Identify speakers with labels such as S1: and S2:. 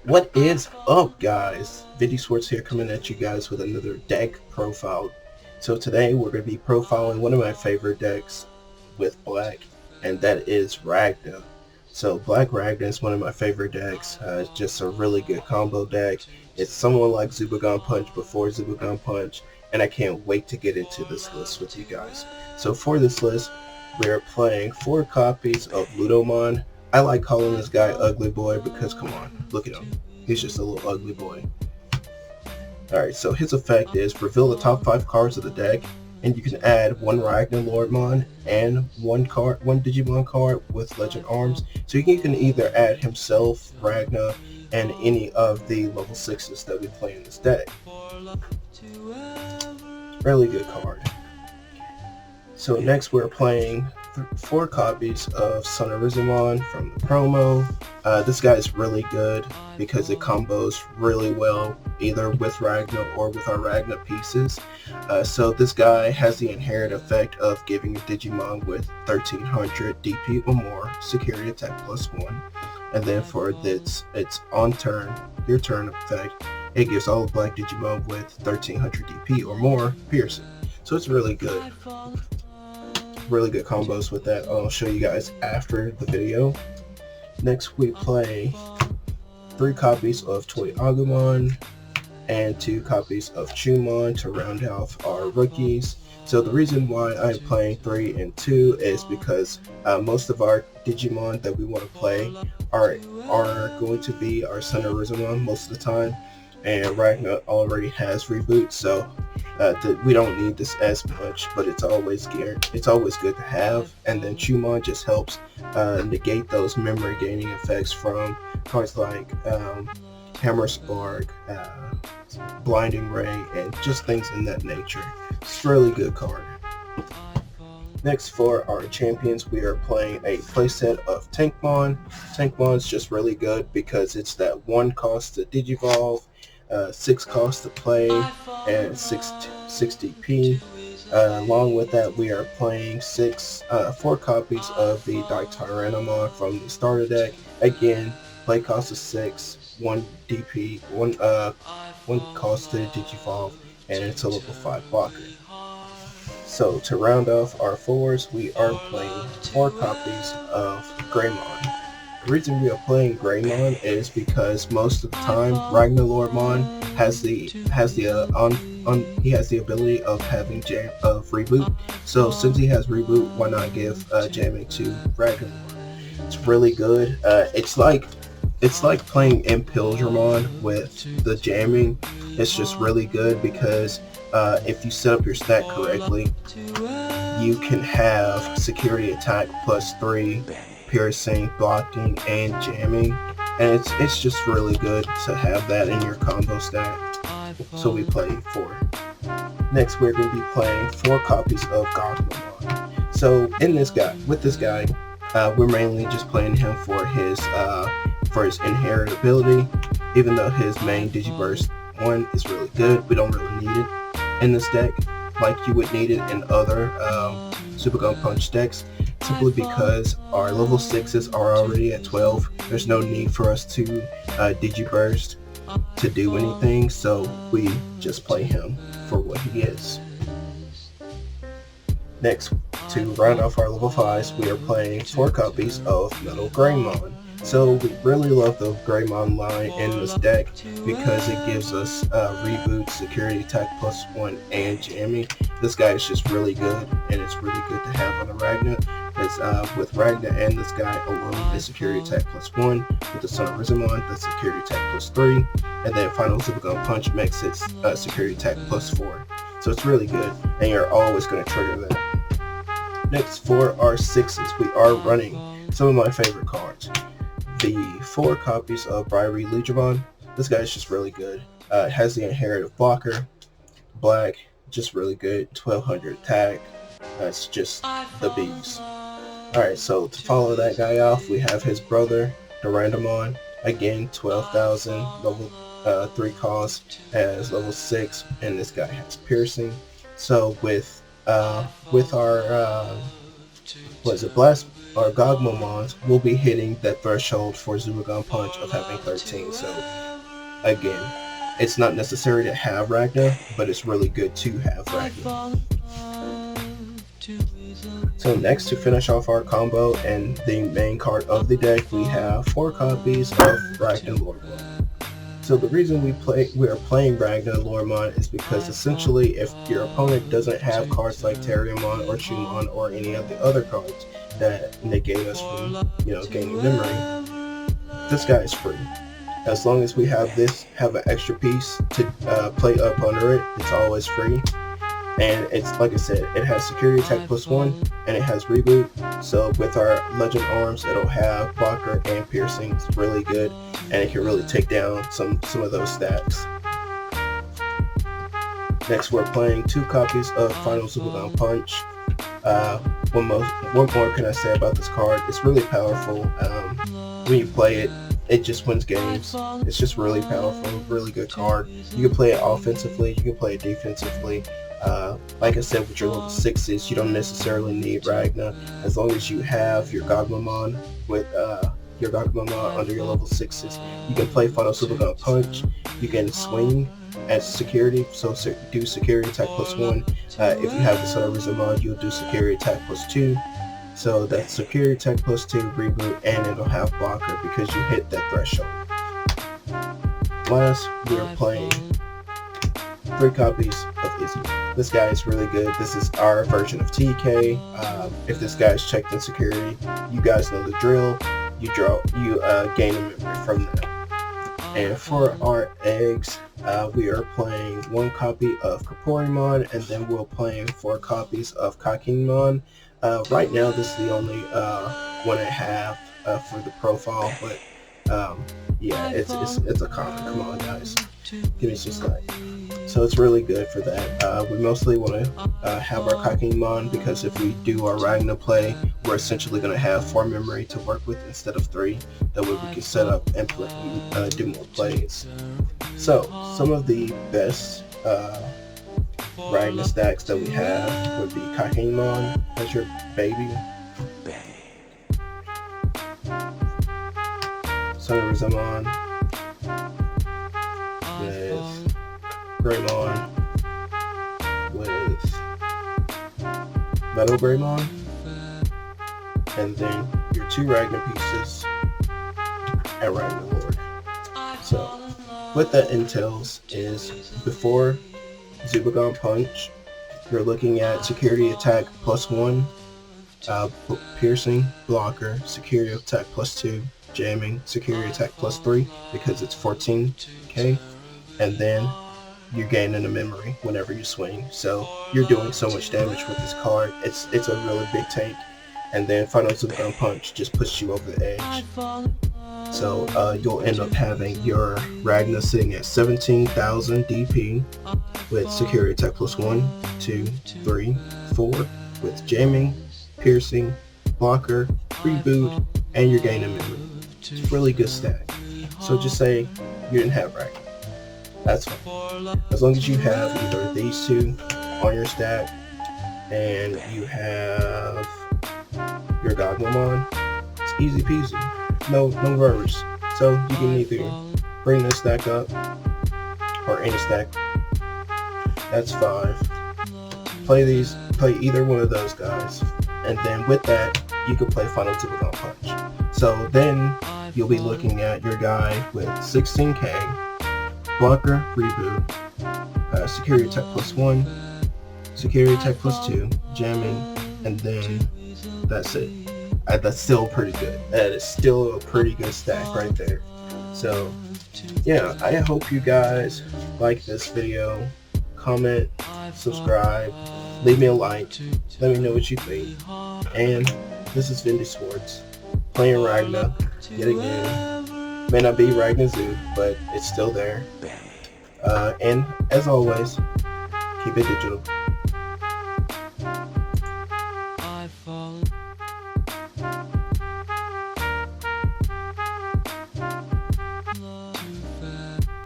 S1: What is up, guys? BT4 here, coming at you guys with another deck profile. So today we're going to be profiling one of my favorite decks with black, and that is Ragna. So Black Ragna is one of my favorite decks. It's just a really good combo deck. It's somewhat like Zubagonpunch before Zubagonpunch, and I can't wait to get into this list with you guys. So for this list, we are playing 4 copies of Ludomon. I like calling this guy Ugly Boy because, come on, look at him. He's just a little ugly boy. Alright, so his effect is reveal the top 5 cards of the deck, and you can add 1 Ragnalordmon and one Digimon card with Legend Arms. So you can either add himself, Ragna, and any of the level 6s that we play in this deck. Really good card. So next we're playing 4 copies of Sunarizamon from the promo. This guy is really good because it combos really well either with Ragna or with our Ragna pieces. So this guy has the inherent effect of giving a Digimon with 1300 DP or more security attack +1, and then for its on turn, your turn effect, it gives all black Digimon with 1300 DP or more piercing. So it's really good. Really good combos with that. I'll show you guys after the video. Next we play 3 copies of ToyAgumon and 2 copies of Chumon to round off our rookies. So the reason why I'm playing 3 and 2 is because most of our Digimon that we want to play are going to be our Sunarizamon most of the time, and Ragna already has reboot, so we don't need this as much, but it's always good to have. And then Chumon just helps negate those memory gaining effects from cards like Hammer Spark, Blinding Ray, and just things in that nature. It's a really good card. Next, for our champions, we are playing a playset of Tankmon. Tankmon's just really good because it's that 1 cost to Digivolve, 6 cost to play, and 6 DP. Along with that, we are playing 4 copies of the DarkTyrannomon from the starter deck. Again, play cost is 6, 1 DP, 1 cost to Digivolve, and it's a level 5 blocker. So to round off our 4s, we are playing 4 copies of Greymon. The reason we are playing Greymon is because most of the time Ragnalordmon has the ability of having reboot. So since he has reboot, why not give jamming to Ragnalord? It's really good. It's like playing MetalGreymon with the jamming. It's just really good because if you set up your stack correctly, you can have security attack +3, piercing, blocking, and jamming, and it's just really good to have that in your combo stack. So we play 4. Next, we're going to be playing 4 copies of Gogmamon. So with this guy, we're mainly just playing him for his inherent ability. Even though his main Digiburst 1 is really good, we don't really need it in this deck like you would need it in other Subagonpunch decks, simply because our level 6s are already at 12. There's no need for us to Digiburst to do anything, so we just play him for what he is. Next, to round off our level 5s, we are playing 4 copies of MetalGreymon. So we really love the Greymon line in this deck because it gives us reboot, security attack +1, and jamming. This guy is just really good, and it's really good to have on a Ragna. Because with Ragna and this guy alone, is security attack +1. With the Sunarizamon, that's security attack +3, and then FinalZubagonPunch makes it security attack +4. So it's really good, and you're always going to trigger that. Next, for our 6s, we are running some of my favorite cards. The 4 copies of BryweLudramon. This guy is just really good. It has the inherited blocker, black, just really good, 1200 attack. That's just the bees. Alright, so to follow that guy off, we have his brother, Durandamon. Again, 12,000, level 3 cost, as level 6, and this guy has piercing. So with our our Gogmamons will be hitting that threshold for ZubagonPunch of having 13. So again, it's not necessary to have Ragna, but it's really good to have Ragna. So next, to finish off our combo and the main card of the deck, we have 4 copies of Ragnalordmon. So the reason we are playing Ragnalordmon is because essentially if your opponent doesn't have cards like Tyrannomon or Chumon or any of the other cards that negate us from, gaining memory, this guy is free. As long as we have an extra piece to play up under it, it's always free. And it's, like I said, it has security attack +1 and it has reboot. So with our legend arms, it'll have blocker and piercing. It's really good, and it can really take down some of those stacks. Next, we're playing 2 copies of FinalZubagonPunch. What more can I say about this card? It's really powerful. When you play it, it just wins games. It's just really powerful, really good card. You can play it offensively, you can play it defensively. Like I said, with your level 6s, you don't necessarily need Ragna. As long as you have your Gogmamon with your Gogmamon under your level 6s, you can play FinalZubagonPunch. You can swing as security, so do security attack +1. If you have the Sunarizamon, you'll do security attack +2. So that's security attack +2, reboot, and it'll have blocker because you hit that threshold. Last, we're playing 3 copies of Izzy. This guy is really good. This is our version of TK. If this guy is checked in security, you guys know the drill. You gain a memory from that. And for our eggs, we are playing 1 copy of Kapurimon, and then we're playing 4 copies of Kakkinmon. Right now, this is the only one I have for the profile, but yeah, it's a common. Come on, guys, give me some slack. So it's really good for that. We mostly want to have our Kakkinmon because if we do our Ragna play, we're essentially going to have 4 memory to work with instead of 3. That way we can set up and do more plays. So some of the best Ragna stacks that we have would be Kakkinmon as your baby, Sunarizamon with Greymon with MetalGreymon, and then your 2 Ragna pieces and Ragnalord. So what that entails is before ZubagonPunch, you're looking at security attack +1, piercing, blocker, security attack +2, jamming, security attack +3 because it's 14k, and then you're gaining a memory whenever you swing. So you're doing so much damage with this card. It's a really big tank, and then FinalZubagonPunch just puts you over the edge. So you'll end up having your Ragna sitting at 17,000 DP with security attack +1, 2, 3, 4 with jamming, piercing, blocker, reboot, and you're gaining memory. It's a really good stack. So just say you didn't have Ragna. That's fine. As long as you have either these 2 on your stack and you have your Gogmamon, it's easy peasy. No worries. So you can either bring this stack up or any stack. That's 5. Play either one of those guys, and then with that you can play FinalZubagonPunch. So then you'll be looking at your guy with 16k, blocker, reboot, security attack +1, security attack +2, jamming, and then that's it. That's still pretty good. That is still a pretty good stack right there. So yeah, I hope you guys like this video. Comment, subscribe, leave me a like, let me know what you think. And this is Vindy Swords playing Ragna yet again. May not be Ragna Zoo, but it's still there. And as always, keep it digital.